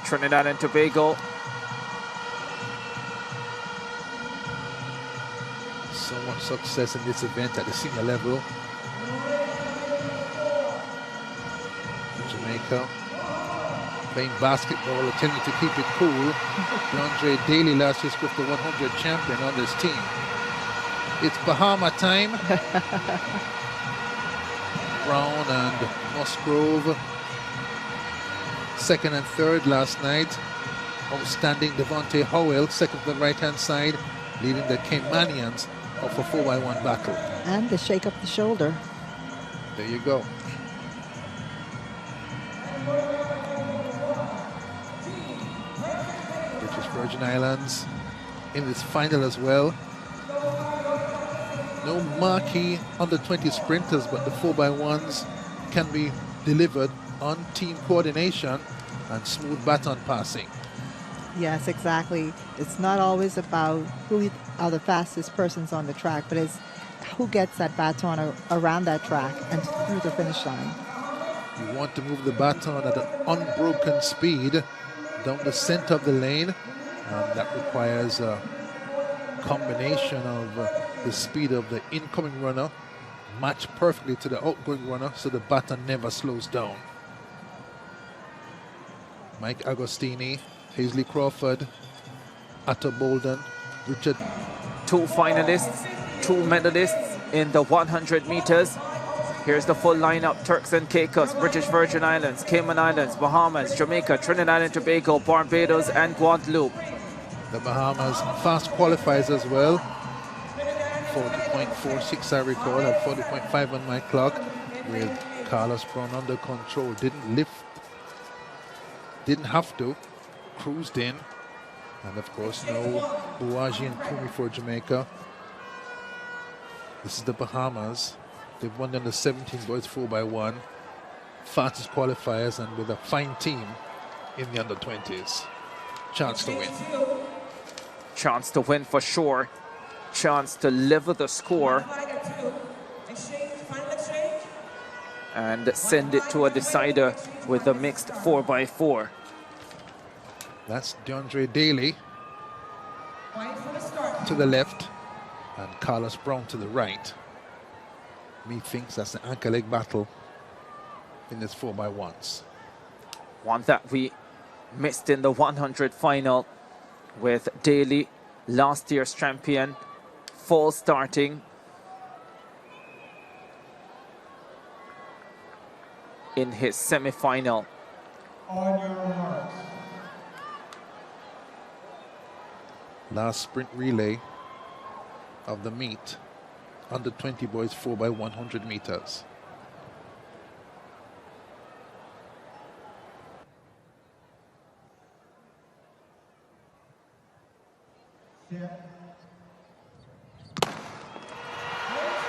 Trinidad and Tobago. So much success in this event at the senior level. Jamaica playing basketball, attempting to keep it cool. DeAndre Daly, last year's the 100 champion on this team. It's Bahama time. Brown and Musgrove, second and third last night. Outstanding Devontae Howell, second to the right-hand side, leading the Caymanians of a 4x1 battle. And the shake up the shoulder. There you go. British Virgin Islands in this final as well. No marquee under 20 sprinters, but the 4x1s can be delivered on team coordination and smooth baton passing. Yes, exactly. It's not always about who are the fastest persons on the track, but it's who gets that baton around that track and through the finish line. You want to move the baton at an unbroken speed down the center of the lane, and that requires a combination of the speed of the incoming runner matched perfectly to the outgoing runner, so the baton never slows down. Mike Agostini, Hazley Crawford, Atto Bolden, Richard. Two finalists, two medalists in the 100 meters. Here's the full lineup: Turks and Caicos, British Virgin Islands, Cayman Islands, Bahamas, Jamaica, Trinidad and Tobago, Barbados and Guadeloupe. The Bahamas fast qualifiers as well. 40.46 I recall, at 40.5 on my clock, with Carlos Brown under control. Didn't lift, didn't have to, cruised in. And of course no Bouaji and Kumi for Jamaica. This is the Bahamas. They've won under 17 boys 4x1. Fastest qualifiers and with a fine team in the under 20s. Chance to win. Chance to win for sure. Chance to level the score and send it to a decider with a mixed 4x4. That's DeAndre Daly to the left and Carlos Brown to the right. Methinks that's the anchor leg battle in this 4x1s. One that we missed in the 100 final with Daly, last year's champion, fall starting in his semi-final. Last sprint relay of the meet, under 20 boys 4x100 meters.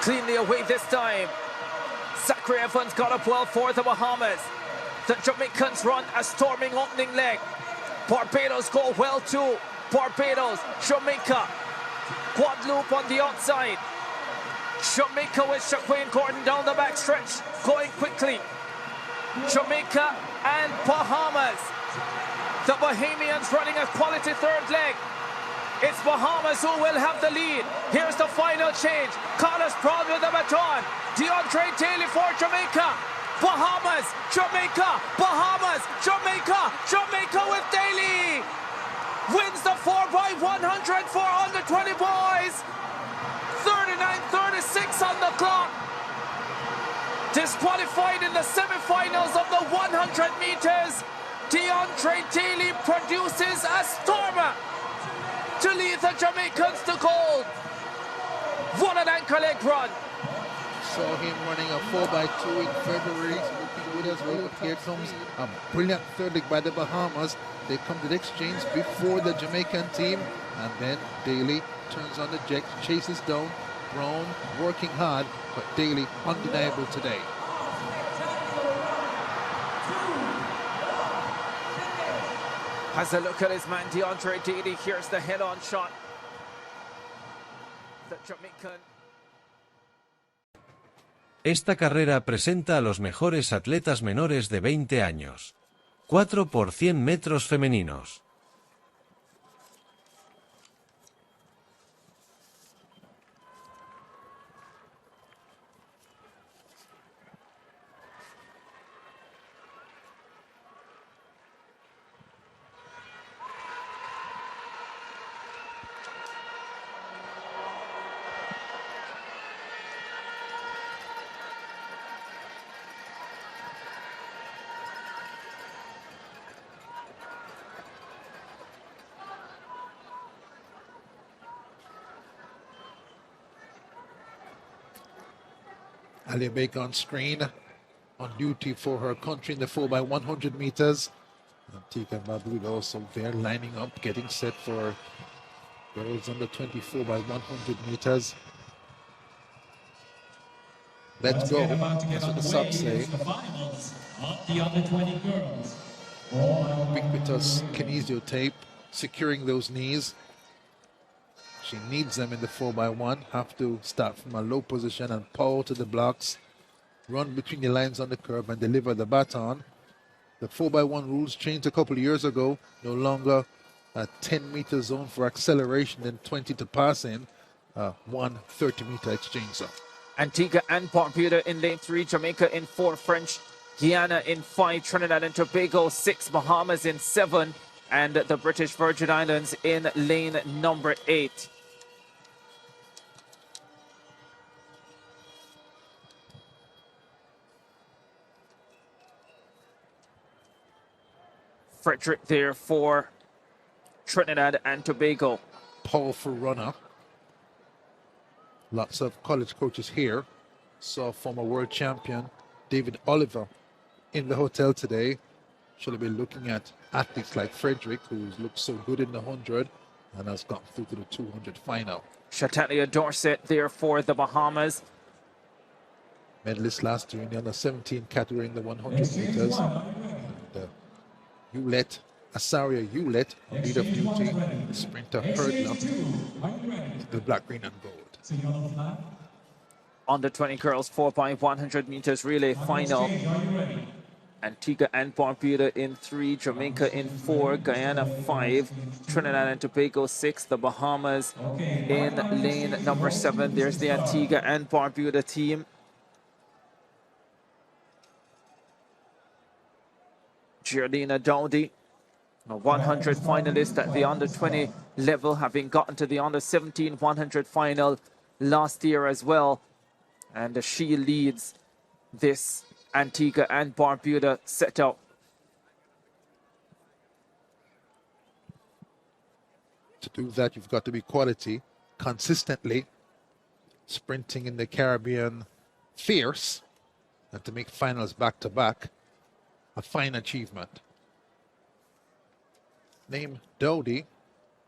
Cleanly away this time. Zachary Evans got up well for the Bahamas. The Jamaicans run a storming opening leg. Barbados go well too. Barbados, Jamaica, Guadeloupe on the outside. Jamaica with Shaquille Gordon down the backstretch, going quickly. Jamaica and Bahamas. The Bahamians running a quality third leg. It's Bahamas who will have the lead. Here's the final change. Carlos Brown with the baton. DeAndre Daly for Jamaica. Bahamas, Jamaica, Bahamas, Jamaica, Jamaica with Daly. Wins the 4x100 for under 20 boys. 39:36 on the clock. Disqualified in the semifinals of the 100 meters. DeAndre Daly produces a stormer to lead the Jamaicans to gold. What an anchor leg run. Saw him running a 4x2 in February, looking good as well. But here comes a brilliant third leg by the Bahamas. They come to the exchange before the Jamaican team, and then Daly turns on the jet, chases down Brown, working hard, but Daly undeniable today. Has a look at his man DeAndre Daly. Here's the head-on shot. The Jamaican. Esta carrera presenta a los mejores atletas menores de 20 años. 4x100m femeninos. Alia Baker on screen, on duty for her country in the 4x100 meters. Antigua and Barbuda also there, lining up, getting set for girls under 24x100 meters. Let's go. That's what the subs say. Ubiquitous kinesio tape, securing those knees. She needs them in the 4x1. Have to start from a low position and power to the blocks. Run between the lines on the curb and deliver the baton. The 4x1 rules changed a couple of years ago. No longer a 10-meter zone for acceleration and 20 to pass in. One 30-meter exchange zone. Antigua and Barbuda in lane 3, Jamaica in 4, French Guiana in 5, Trinidad and Tobago 6, Bahamas in 7, and the British Virgin Islands in lane number 8. Frederick there for Trinidad and Tobago. Powerful runner. Lots of college coaches here. Saw former world champion David Oliver in the hotel today. Should be looking at athletes like Frederick, who's looked so good in the 100 and has gotten through to the 200 final. Chatalia Dorset there for the Bahamas. Medalist last year in the under 17 category in the 100 meters. Hewlett, Asaria Hewlett, lead of duty, sprinter hurdler, the black, green and gold. Under 20 girls 4x100 meters relay final. Antigua and Barbuda in 3, Jamaica in 4, Guyana 5, Trinidad and Tobago 6, the Bahamas in lane number 7. There's the Antigua and Barbuda team. Giardina Dowdy, a 100 finalist at the under 20 level, having gotten to the under 17 100 final last year as well. And she leads this Antigua and Barbuda setup. To do that, you've got to be quality, consistently sprinting in the Caribbean, fierce, and to make finals back to back. A fine achievement. Name Dowdy,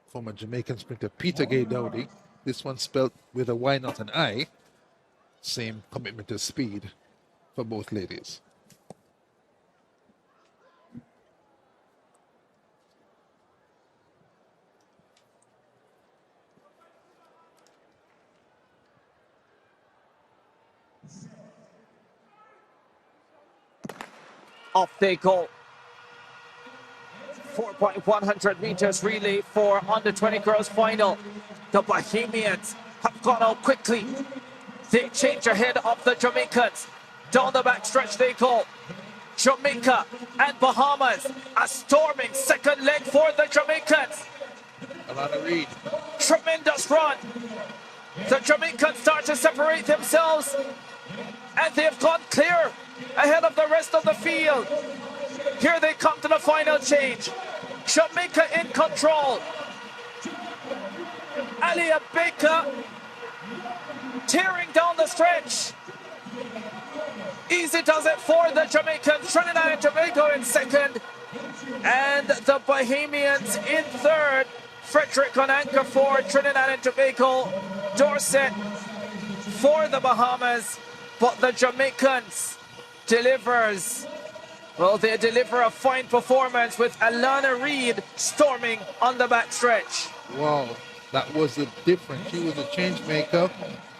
former Jamaican sprinter Peter Gay Dowdy. This one spelled with a Y, not an I. Same commitment to speed for both ladies. Off they go. 4x100 meters relay for under 20 girls final. The Bahamians have gone out quickly. They change ahead of the Jamaicans. Down the back stretch they go. Jamaica and Bahamas, a storming second leg for the Jamaicans. Alana Reid. Tremendous run. The Jamaicans start to separate themselves, and they've gone clear ahead of the rest of the field. Here they come to the final change. Jamaica in control. Alia Baker tearing down the stretch. Easy does it for the Jamaicans. Trinidad and Tobago in second, and the Bahamians in third. Frederick on anchor for Trinidad and Tobago. Dorset for the Bahamas, but the Jamaicans delivers. Well, they deliver a fine performance with Alana Reid storming on the back stretch. Wow, that was the difference. She was a change maker.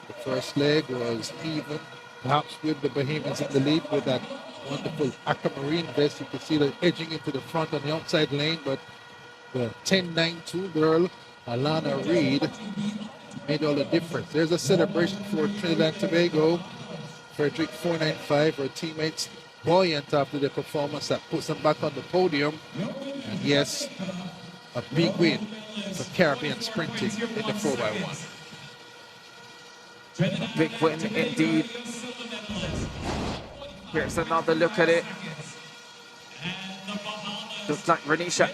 The first leg was even, perhaps with the Bahamians in the lead with that wonderful aquamarine vest. You can see the edging into the front on the outside lane, but the 10.92 girl, Alana Reed, made all the difference. There's a celebration for Trinidad and Tobago. Frederick 495, her teammates buoyant after their performance that puts them back on the podium. And yes, a big win for Caribbean sprinting in the 4x1. Big win indeed. Here's another look at it. Looks like Renisha.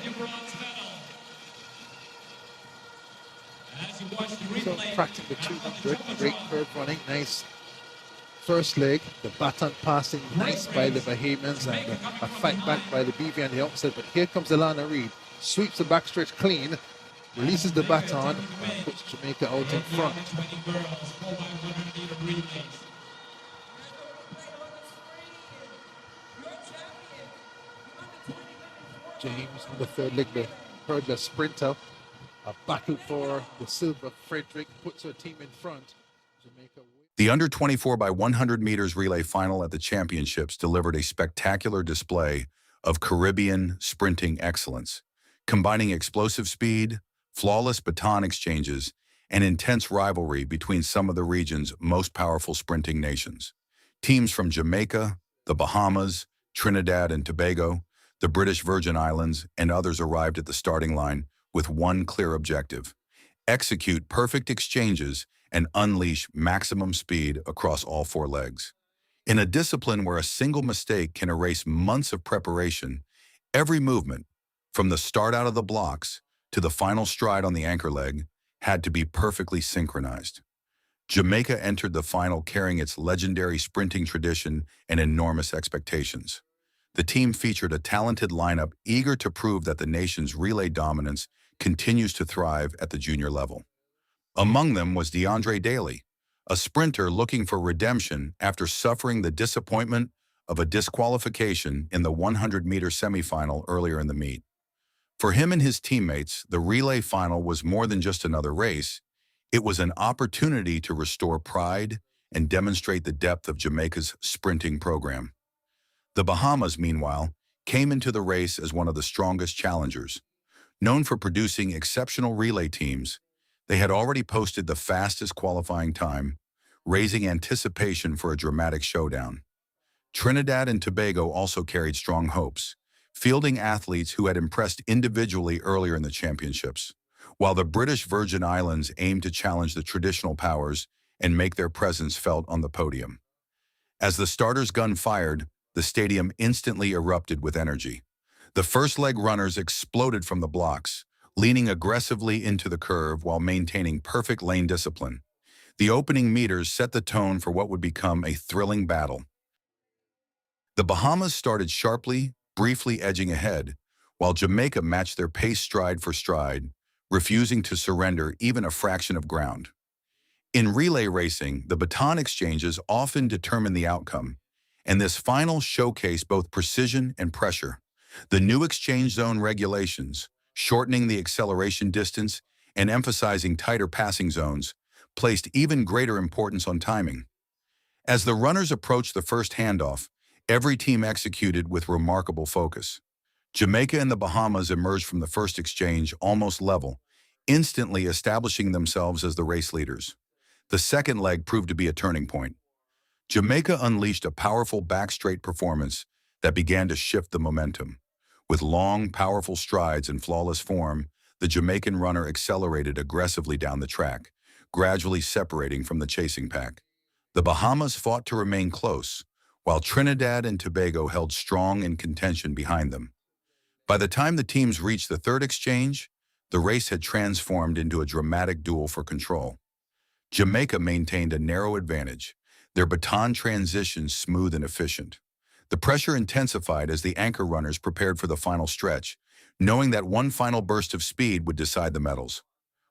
So cracking the 200, great curve running, nice first leg. The baton passing nice by the Bahamians and a fight back by the BV on the outside. But here comes Alana Reed, sweeps the backstretch clean, releases the baton, and puts Jamaica out in front. James on the third leg, the hurdler sprinter. A battle for the silver. Frederick puts her team in front. Jamaica wins. The under 24 by 100 meters relay final at the championships delivered a spectacular display of Caribbean sprinting excellence, combining explosive speed, flawless baton exchanges, and intense rivalry between some of the region's most powerful sprinting nations. Teams from Jamaica, the Bahamas, Trinidad and Tobago, the British Virgin Islands, and others arrived at the starting line with one clear objective: execute perfect exchanges and unleash maximum speed across all four legs. In a discipline where a single mistake can erase months of preparation, every movement, from the start out of the blocks to the final stride on the anchor leg, had to be perfectly synchronized. Jamaica entered the final carrying its legendary sprinting tradition and enormous expectations. The team featured a talented lineup eager to prove that the nation's relay dominance continues to thrive at the junior level. Among them was DeAndre Daly, a sprinter looking for redemption after suffering the disappointment of a disqualification in the 100-meter semifinal earlier in the meet. For him and his teammates, the relay final was more than just another race. It was an opportunity to restore pride and demonstrate the depth of Jamaica's sprinting program. The Bahamas, meanwhile, came into the race as one of the strongest challengers. Known for producing exceptional relay teams, they had already posted the fastest qualifying time, raising anticipation for a dramatic showdown. Trinidad and Tobago also carried strong hopes, fielding athletes who had impressed individually earlier in the championships, while the British Virgin Islands aimed to challenge the traditional powers and make their presence felt on the podium. As the starter's gun fired, the stadium instantly erupted with energy. The first leg runners exploded from the blocks, leaning aggressively into the curve while maintaining perfect lane discipline. The opening meters set the tone for what would become a thrilling battle. The Bahamas started sharply, briefly edging ahead, while Jamaica matched their pace stride for stride, refusing to surrender even a fraction of ground. In relay racing, the baton exchanges often determine the outcome, and this final showcased both precision and pressure. The new exchange zone regulations, shortening the acceleration distance and emphasizing tighter passing zones, placed even greater importance on timing. As the runners approached the first handoff, every team executed with remarkable focus. Jamaica and the Bahamas emerged from the first exchange almost level, instantly establishing themselves as the race leaders. The second leg proved to be a turning point. Jamaica unleashed a powerful back-straight performance that began to shift the momentum. With long, powerful strides and flawless form, the Jamaican runner accelerated aggressively down the track, gradually separating from the chasing pack. The Bahamas fought to remain close, while Trinidad and Tobago held strong in contention behind them. By the time the teams reached the third exchange, the race had transformed into a dramatic duel for control. Jamaica maintained a narrow advantage, their baton transitions smooth and efficient. The pressure intensified as the anchor runners prepared for the final stretch, knowing that one final burst of speed would decide the medals.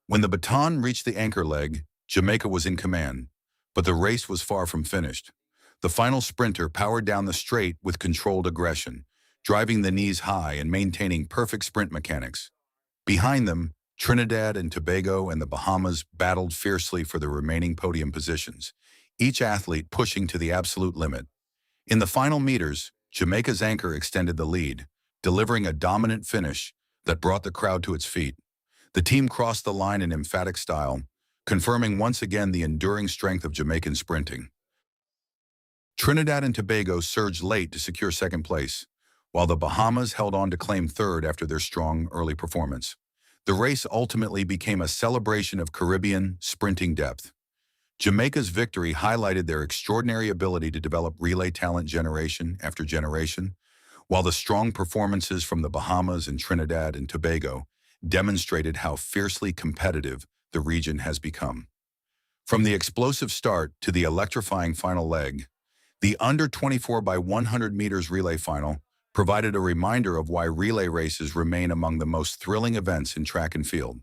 When the baton reached the anchor leg, Jamaica was in command, but the race was far from finished. The final sprinter powered down the straight with controlled aggression, driving the knees high and maintaining perfect sprint mechanics. Behind them, Trinidad and Tobago and the Bahamas battled fiercely for the remaining podium positions, each athlete pushing to the absolute limit. In the final meters, Jamaica's anchor extended the lead, delivering a dominant finish that brought the crowd to its feet. The team crossed the line in emphatic style, confirming once again the enduring strength of Jamaican sprinting. Trinidad and Tobago surged late to secure second place, while the Bahamas held on to claim third after their strong early performance. The race ultimately became a celebration of Caribbean sprinting depth. Jamaica's victory highlighted their extraordinary ability to develop relay talent generation after generation, while the strong performances from the Bahamas and Trinidad and Tobago demonstrated how fiercely competitive the region has become. From the explosive start to the electrifying final leg, the under 24 by 100 meters relay final provided a reminder of why relay races remain among the most thrilling events in track and field.